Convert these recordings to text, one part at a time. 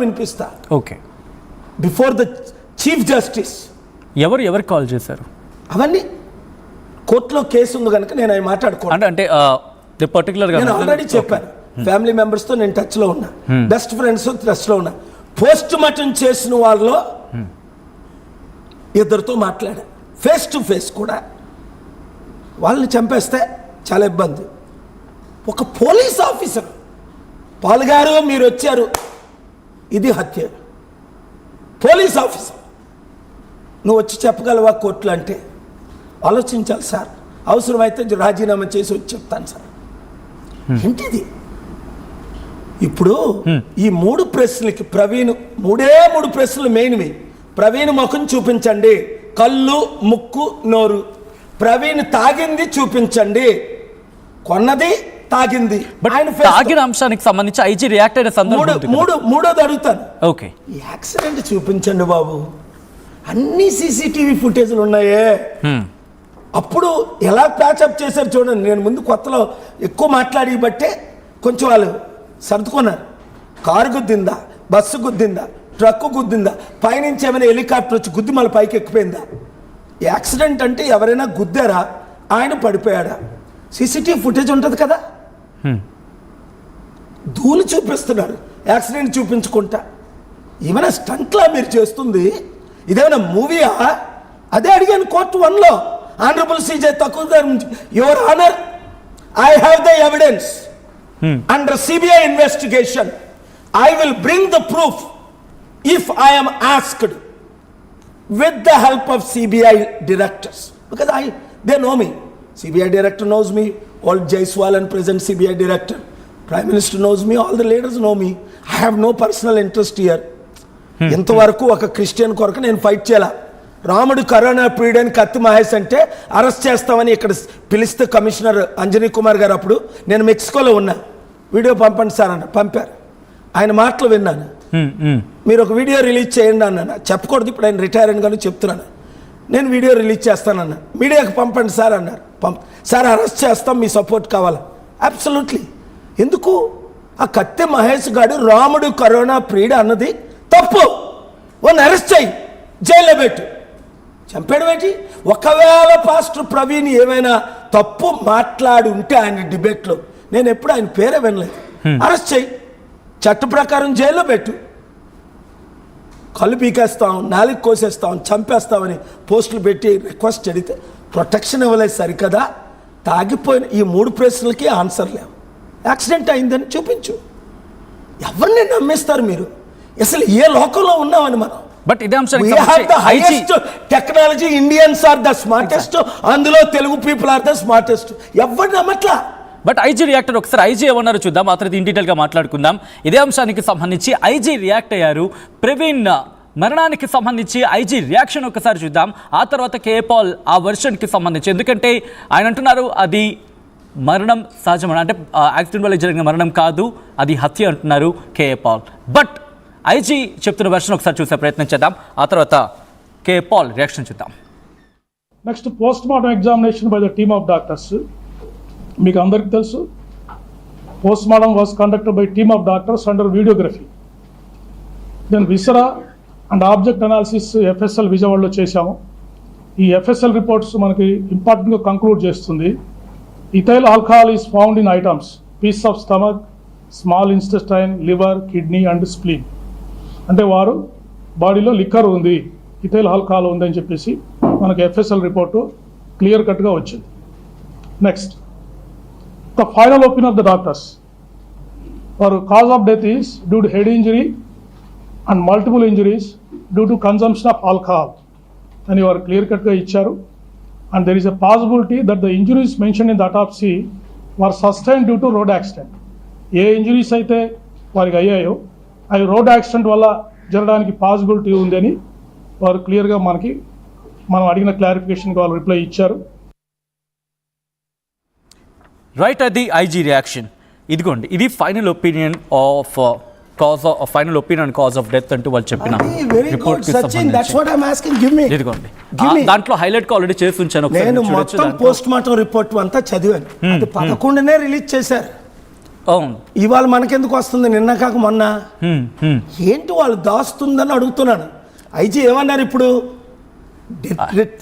వినిపిస్తా. Okay, before the chief justice ఎవరు call చేశారు? అవన్నీ కోర్టులో కేసు ఉంది కనుక నేను అవి మాట్లాడుకోను. అంటే పర్టికులర్గా నేను ఆల్రెడీ చెప్పాను, ఫ్యామిలీ మెంబర్స్తో నేను టచ్లో ఉన్నా, బెస్ట్ ఫ్రెండ్స్ టచ్లో ఉన్నా. పోస్ట్ మార్టం చేసిన వాళ్ళలో ఇద్దరితో మాట్లాడా, ఫేస్ టు ఫేస్ కూడా. వాళ్ళని చంపేస్తే చాలా ఇబ్బంది. ఒక పోలీస్ ఆఫీసర్ పాల్ గారు మీరు వచ్చారు, ఇది హత్య. పోలీస్ ఆఫీసర్ నువ్వు వచ్చి చెప్పగలవా కోర్టులు అంటే? ఆలోచించాలి సార్. అవసరమైతే రాజీనామా చేసి వచ్చి చెప్తాను సార్. ఏంటిది? ఇప్పుడు ఈ 3 ప్రశ్నలకి ప్రవీణ్ మూడు ప్రశ్నలు మెయిన్వి. ప్రవీణ్ ముఖం చూపించండి, కళ్ళు ముక్కు నోరు. ప్రవీణ్ తాగింది చూపించండి, కొన్నది తాగింది. తాగిన అంశానికి సంబంధించి ఐజీ రియాక్ట్ అయిన సందర్భం మూడోది అడుగుతాను. ఓకే, యాక్సిడెంట్ చూపించండి బాబు. అన్ని సీసీటీవీ ఫుటేజ్లు ఉన్నాయే. అప్పుడు ఎలా ప్యాచప్ చేశారు చూడండి. నేను ముందు కొత్తలో ఎక్కువ మాట్లాడి బట్టే కొంచెం వాళ్ళు సర్దుకున్నారు. కారు గుద్దిందా, బస్సు గుద్దిందా, ట్రక్కు గుద్దిందా, పైనుంచి ఏమైనా హెలికాప్టర్ వచ్చి గుద్ది మళ్ళీ పైకి ఎక్కిపోయిందా? యాక్సిడెంట్ అంటే ఎవరైనా గుద్దారా, ఆయన పడిపోయాడా? సీసీటీవీ ఫుటేజ్ ఉంటుంది కదా. ధూళి చూపిస్తున్నారు, యాక్సిడెంట్ చూపించుకుంటా. ఏమైనా స్టంట్లా మీరు చేస్తుంది? ఇదేమైనా మూవీయా? అదే అడిగాను కోర్టు 1లో. ఆనరబుల్ సీజే తక్కువ, your honour, I have the evidence under CBI investigation. I will bring the proof if I am asked with the help of CBI directors, because they know me. CBI director knows me, old Jaiswal and present CBI director, Prime Minister knows me, all the leaders know me. I have no personal interest here. ఇంతవరకు ఒక Christian కొరకు నేను fight చేయాల. రాముడు corona period అని కత్తి మహేష్ అంటే arrest చేస్తామని ఇక్కడ పిలిస్తే కమిషనర్ అంజనీ కుమార్ గారు, అప్పుడు నేను మెక్సికోలో ఉన్నా, వీడియో పంపండి సార్ అన్న, పంపారు. ఆయన మాటలు విన్నాను. మీరు ఒక వీడియో రిలీజ్ చేయండి అన్నాను. చెప్పకూడదు, ఇప్పుడు ఆయన రిటైర్ అని కానీ చెప్తున్నాను. నేను వీడియో రిలీజ్ చేస్తానన్నా. మీడియాకి పంపండి సార్ అన్నారు. సార్ అరెస్ట్ చేస్తాం, మీ సపోర్ట్ కావాలా? అబ్సల్యూట్లీ. ఎందుకు? ఆ కత్తి మహేష్ గారు రాముడు కరోనా పీరియడ్ అన్నది తప్పు. వాళ్ళని అరెస్ట్ చేయి, జైల్లో పెట్టు. చంపేయడం ఏంటి? ఒకవేళ పాస్టర్ ప్రవీణ్ ఏమైనా తప్పు మాట్లాడి ఉంటే ఆయన డిబేట్లో, నేను ఎప్పుడు ఆయన పేరే వినలేదు. అరెస్ట్ చేయి, చట్ట ప్రకారం జైల్లో పెట్టు. కళ్ళు పీకేస్తాం, నాలుగు కోసేస్తాం, చంపేస్తామని పోస్టులు పెట్టి రిక్వెస్ట్ అడిగితే ప్రొటెక్షన్ ఇవ్వలేదు. సరికదా? తాగిపోయిన ఈ 3 ప్రశ్నలకి ఆన్సర్ లేవు. యాక్సిడెంట్ అయిందని చూపించు. ఎవరిని నమ్మిస్తారు మీరు? అసలు ఏ లోకంలో ఉన్నామని మనం. బట్ ఇదే technology, Indians are the smartest, అందులో Telugu people are the smartest. ఎవరు నమ్మట్లా. బట్ ఐజీ రియాక్టర్, ఒకసారి ఐజీ ఏమన్నారో చూద్దాం, ఆ తర్వాత ఇన్ డీటెయిల్గా మాట్లాడుకుందాం. ఇదే అంశానికి సంబంధించి ఐజీ రియాక్ట్ అయ్యారు. ప్రవీణ్ మరణానికి సంబంధించి ఐజీ రియాక్షన్ ఒకసారి చూద్దాం. ఆ తర్వాత కేఏ పాల్ ఆ వర్షన్కి సంబంధించి, ఎందుకంటే ఆయన అంటున్నారు అది మరణం సహజమైన, అంటే యాక్సిడెంట్ వల్ల జరిగిన మరణం కాదు, అది హత్య అంటున్నారు కేఏ పాల్. బట్ ఐజీ చెప్తున్న వర్షన్ ఒకసారి చూసే ప్రయత్నం చేద్దాం. ఆ తర్వాత కేఏ పాల్ రియాక్షన్ చూద్దాం. Next, post mortem examination by the team of doctors. మీకు అందరికీ తెలుసు, post mortem was conducted by team of doctors under videography. Then viscera and object analysis FSL విజయవాడలో చేశాము. ఈ ఎఫ్ఎస్ఎల్ రిపోర్ట్స్ మనకి ఇంపార్టెంట్గా కంక్లూడ్ చేస్తుంది. Ethyl alcohol is found in items piece of stomach, small intestine, liver, kidney and spleen. అంటే వారు బాడీలో liquor ఉంది, ఇథైల్ ఆల్కహాల్ ఉందని చెప్పేసి మనకి ఎఫ్ఎస్ఎల్ రిపోర్టు క్లియర్ కట్గా వచ్చింది. Next, the final opinion of the doctors. వారు cause of death is due to head injury and multiple injuries due to consumption of alcohol అని వారు క్లియర్ కట్గా ఇచ్చారు. And there is a possibility that the injuries mention in the autopsy were sustain due to road accident. ఏ injuries అయితే వారికి అయ్యాయో అవి road accident వల్ల జరగడానికి పాసిబిలిటీ ఉందని వారు క్లియర్గా మనం అడిగిన క్లారిఫికేషన్కి వాళ్ళు రిప్లై ఇచ్చారు. రైట్, అది ఐజీ రియాక్షన్. ఇదిగోండి, ఇది final opinion of final opinion cause of death అంటూ వాళ్ళు చెప్పిన రిపోర్ట్ కి సంబంధించి ఇదిగోండి. దాంట్లో హైలైట్ ఆల్రెడీ చేసి ఉంచాను. నేను మొత్తం పోస్ట్ మార్టం రిపోర్ట్ అంతా చదివాను. అది 11నే రిలీజ్ చేశారు. అవును. ఇవాళ మనకెందుకు వస్తుంది, నిన్న కాక మొన్న? హ్మ్, హ్మ్. ఏంటి వాళ్ళు దాస్తుందని అడుగుతున్నాను. ఐజీ ఏమన్నారు ఇప్పుడు?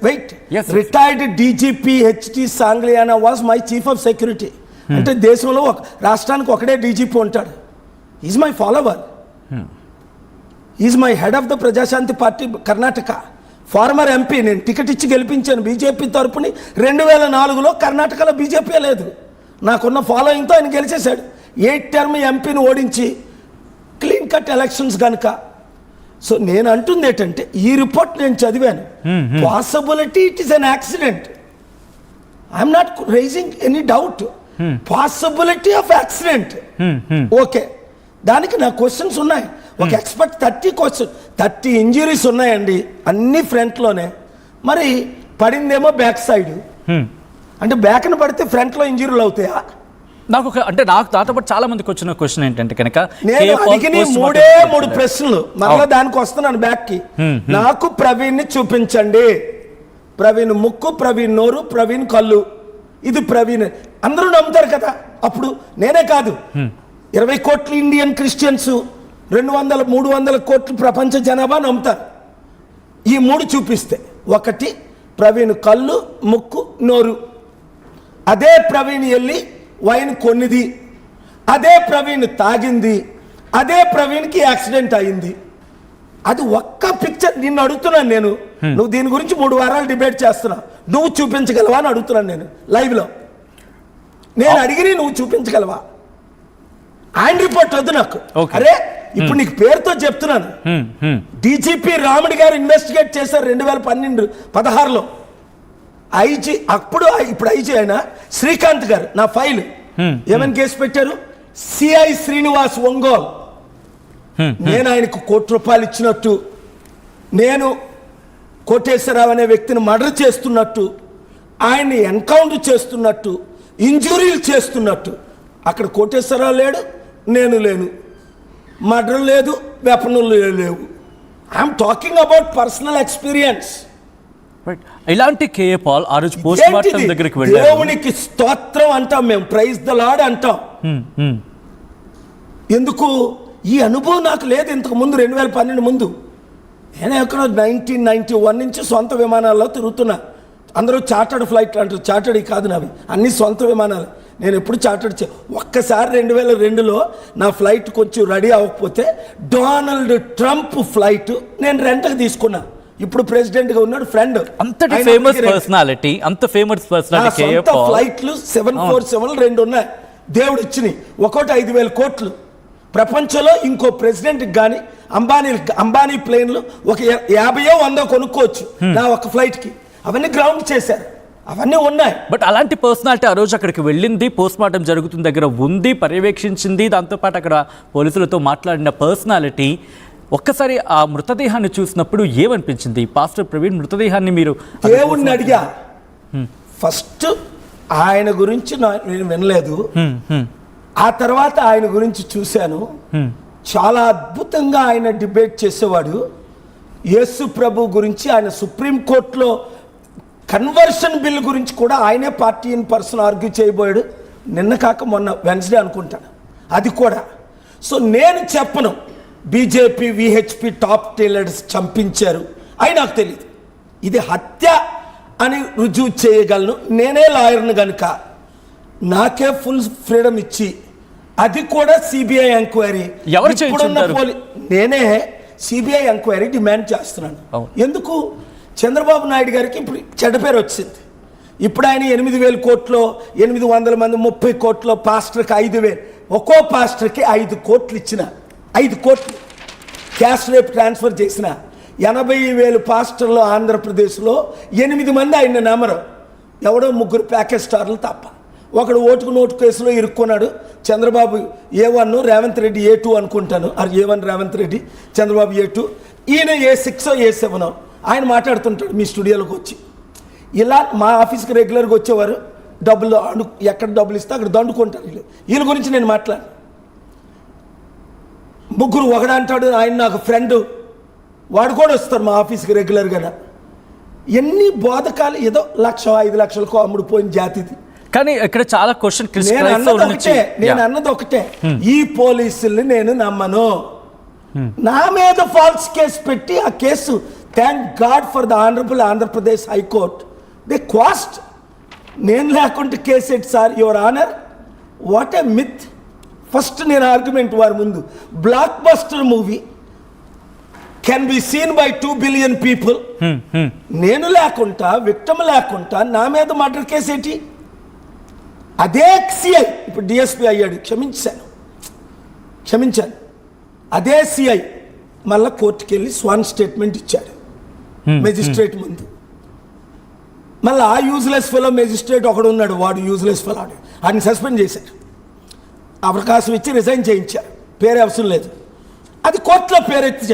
Wait, Yes, sir. Retired DGP HT Sangliana was my chief of security. అంటే దేశంలో ఒక రాష్ట్రానికి ఒకడే డీజీపీ ఉంటాడు. Is my follower, is my head of the Praja Shanti party Karnataka, former MP. నేను టికెట్ ఇచ్చి గెలిపించాను బీజేపీ తరపుని. 2004లో కర్ణాటకలో బీజేపీ లేదు. నాకున్న ఫాలోయింగ్తో ఆయన గెలిచేశాడు. 8 టర్మ్ ఎంపీని ఓడించి క్లీన్ కట్ ఎలక్షన్స్ కనుక. సో నేను అంటుంది ఏంటంటే, ఈ రిపోర్ట్ నేను చదివాను. Possibility it is an accident. I'm not raising any doubt. Possibility of accident. Okay, దానికి నా క్వశ్చన్స్ ఉన్నాయి. ఒక ఎక్స్పర్ట్ 30 ఇంజురీస్ ఉన్నాయండి, అన్ని ఫ్రంట్లోనే. మరి పడిందేమో బ్యాక్ సైడ్. అంటే బ్యాక్ని పడితే ఫ్రంట్లో ఇంజురీలు అవుతాయా? నాకు దాంతో పాటు చాలా మందికి వచ్చిన క్వశ్చన్ ఏంటంటే కనుక, నేను అడిగిన 3 ప్రశ్నలు, మళ్ళీ దానికి వస్తున్నాను బ్యాక్ కి. నాకు ప్రవీణ్ ని చూపించండి. ప్రవీణ్ ముక్కు, ప్రవీణ్ నోరు, ప్రవీణ్ కళ్ళు. ఇది ప్రవీణ్. అందరూ నమ్ముతారు కదా. అప్పుడు నేనే కాదు, 20 కోట్ల ఇండియన్ క్రిస్టియన్స్, 200-300 కోట్ల ప్రపంచ జనాభా నమ్ముతారు. ఈ 3 చూపిస్తే, ఒకటి ప్రవీణ్ కళ్ళు, ముక్కు, నోరు. అదే ప్రవీణ్ వెళ్ళి వైన్ కొన్నిది, అదే ప్రవీణ్ తాగింది, అదే ప్రవీణ్కి యాక్సిడెంట్ అయింది. అది ఒక్క పిక్చర్. నిన్ను అడుగుతున్నాను నేను, నువ్వు దీని గురించి 3 వారాలు డిబేట్ చేస్తున్నావు, నువ్వు చూపించగలవా అని అడుగుతున్నాను నేను లైవ్లో. నేను అడిగిని నువ్వు చూపించగలవా? ఆయన రిపోర్ట్ వద్దు నాకు. అరే ఇప్పుడు నీకు పేరుతో చెప్తున్నాను. డీజీపీ రాముడి గారు ఇన్వెస్టిగేట్ చేశారు 2016లో. ఐజీ అప్పుడు, ఇప్పుడు ఐజీ అయినా శ్రీకాంత్ గారు నా ఫైల్ ఏమని కేసు పెట్టారు? సిఐ శ్రీనివాస్ ఒంగోల్. నేను ఆయనకు ₹1 కోటి ఇచ్చినట్టు, నేను కోటేశ్వరరావు అనే వ్యక్తిని మర్డర్ చేస్తున్నట్టు, ఆయన్ని ఎన్కౌంటర్ చేస్తున్నట్టు, ఇంజురీలు చేస్తున్నట్టు. అక్కడ కోటేశ్వరరావు లేడు, నేను లేను, మర్డర్ లేదు, వెపనులు లేవు. I'm talking about personal experience. ఇలాంటి కేఏ పాల్ ఆ రోజు పోస్ట్ మార్టం దగ్గరికి వెళ్ళారు. దేవునికి స్తోత్రం అంటాం మేము, ప్రైజ్ ద లార్డ్ అంటాం. ఎందుకు? ఈ అనుభవం నాకు లేదు ఇంతకు ముందు. 2012 ముందు నేను ఎక్కడో 1991 నుంచి సొంత విమానాల్లో తిరుగుతున్నా. అందరూ చార్టర్డ్ ఫ్లైట్ అంటారు, చార్టర్డ్ కాదు నావి, అన్ని సొంత విమానాలు. నేను ఎప్పుడు చార్టర్డ్ ఒక్కసారి 2002లో నా ఫ్లైట్ కొంచెం రెడీ అవ్వకపోతే డొనాల్డ్ ట్రంప్ ఫ్లైట్ నేను రెంట్కి తీసుకున్నా. ఇప్పుడు ప్రెసిడెంట్ గా ఉన్నాడు, ఫ్రెండ్. అంతటి ఫేమస్ పర్సనాలిటీ, అంత ఫేమస్ పర్సనాలిటీ. ఫ్లైట్లు 747 2 ఉన్నాయి, దేవుడు ఇచ్చినాయి. ఒక్కోటి 5,000 కోట్లు. ప్రపంచంలో ఇంకో ప్రెసిడెంట్ కానీ అంబానీ ప్లేన్లు ఒక 50-100 కొనుక్కోవచ్చు నా ఒక ఫ్లైట్ కి. అవన్నీ గ్రౌండ్ చేశారు, అవన్నీ ఉన్నాయి. బట్ అలాంటి పర్సనాలిటీ ఆ రోజు అక్కడికి వెళ్ళింది, పోస్ట్ మార్టం జరుగుతున్న దగ్గర ఉంది, పర్యవేక్షించింది, దాంతోపాటు అక్కడ పోలీసులతో మాట్లాడిన పర్సనాలిటీ. ఒక్కసారి ఆ మృతదేహాన్ని చూసినప్పుడు ఏమనిపించింది? పాస్టర్ ప్రవీణ్ మృతదేహాన్ని మీరు దేవుణ్ణి అడిగా. ఫస్ట్ ఆయన గురించి నేను వినలేదు, ఆ తర్వాత ఆయన గురించి చూశాను. చాలా అద్భుతంగా ఆయన డిబేట్ చేసేవాడు. యేసు ప్రభు గురించి ఆయన సుప్రీంకోర్టులో కన్వర్షన్ బిల్ గురించి కూడా ఆయనే పార్టీ ఇన్ పర్సన్ ఆర్గ్యూ చేయబోయాడు. నిన్న కాక మొన్న వెన్స్డే అనుకుంటాను అది కూడా. సో నేను చెప్పను బీజేపీ విహెచ్పి టాప్ లీడర్స్ చంపించారు అని నాకు తెలియదు. ఇది హత్య అని రుజువు చేయగలను. నేనే లాయర్ను కనుక నాకే ఫుల్ ఫ్రీడమ్ ఇచ్చి, అది కూడా సిబిఐ ఎంక్వైరీ, నేనే సిబిఐ ఎంక్వైరీ డిమాండ్ చేస్తున్నాను. ఎందుకు? చంద్రబాబు నాయుడు గారికి ఇప్పుడు చెడ్డ పేరు వచ్చింది. ఇప్పుడు ఆయన 8,000 కోట్లు, 800 మంది 30 కోట్లు, పాస్టర్కి 5,000, ఒక్కో పాస్టర్కి 5 కోట్లు ఇచ్చిన, 5 కోట్లు క్యాష్ రేపు ట్రాన్స్ఫర్ చేసిన 80,000 పాస్టర్లు ఆంధ్రప్రదేశ్లో 8 మంది ఆయన నమ్మరు. ఎవడో 3 ప్యాకేజ్ స్టార్లు తప్ప. ఒకడు ఓటుకు నోటు కేసులో ఇరుక్కున్నాడు. చంద్రబాబు A1, రేవంత్ రెడ్డి A2 అనుకుంటాను. A1 రేవంత్ రెడ్డి, చంద్రబాబు A2, ఈయన A6 A7. ఆయన మాట్లాడుతుంటాడు మీ స్టూడియోలోకి వచ్చి. ఇలా మా ఆఫీస్కి రెగ్యులర్గా వచ్చేవారు. డబ్బులు ఎక్కడ డబ్బులు ఇస్తే అక్కడ దండుకుంటారు వీళ్ళ గురించి నేను మాట్లాడు. 3 ఒకడంటాడు ఆయన నాకు ఫ్రెండ్, వాడు కూడా వస్తారు మా ఆఫీస్కి రెగ్యులర్గా. ఎన్ని బోధకాలు, ఏదో 1,00,000 5 లక్షలకో అమ్ముడు పోయిన జాతిది. కానీ ఇక్కడ చాలా క్వశ్చన్ నేను అన్నది ఒకటే ఈ పోలీసుల్ని నేను నమ్మను. నా మీద ఫాల్స్ కేసు పెట్టి ఆ case, thank god for the honourable Andhra Pradesh high court, they quashed. నేను లేకుంటే case at sir, your honour, what a myth. First నేను ఆర్గ్యుమెంట్ వారి ముందు, blockbuster movie can be seen by 2 billion people. నేను లేకుండా, విక్టమ్ లేకుండా నా మీద మర్డర్ కేసు ఏంటి? అదే సిఐ ఇప్పుడు డిఎస్పీ అయ్యాడు, క్షమించాను. అదే సిఐ మళ్ళా కోర్టుకి వెళ్ళి స్వాన్ స్టేట్మెంట్ ఇచ్చాడు మెజిస్ట్రేట్ ముందు. మళ్ళీ ఆ యూజ్లెస్ ఫెలో మెజిస్ట్రేట్ ఒకడు ఉన్నాడు, వాడు యూజ్లెస్ ఫెలో, ఆయన సస్పెండ్ చేశారు, అవకాశం ఇచ్చి రిజైన్ చేయించారు, పేరు అవసరం లేదు. అది కోర్టులో పేరెత్తి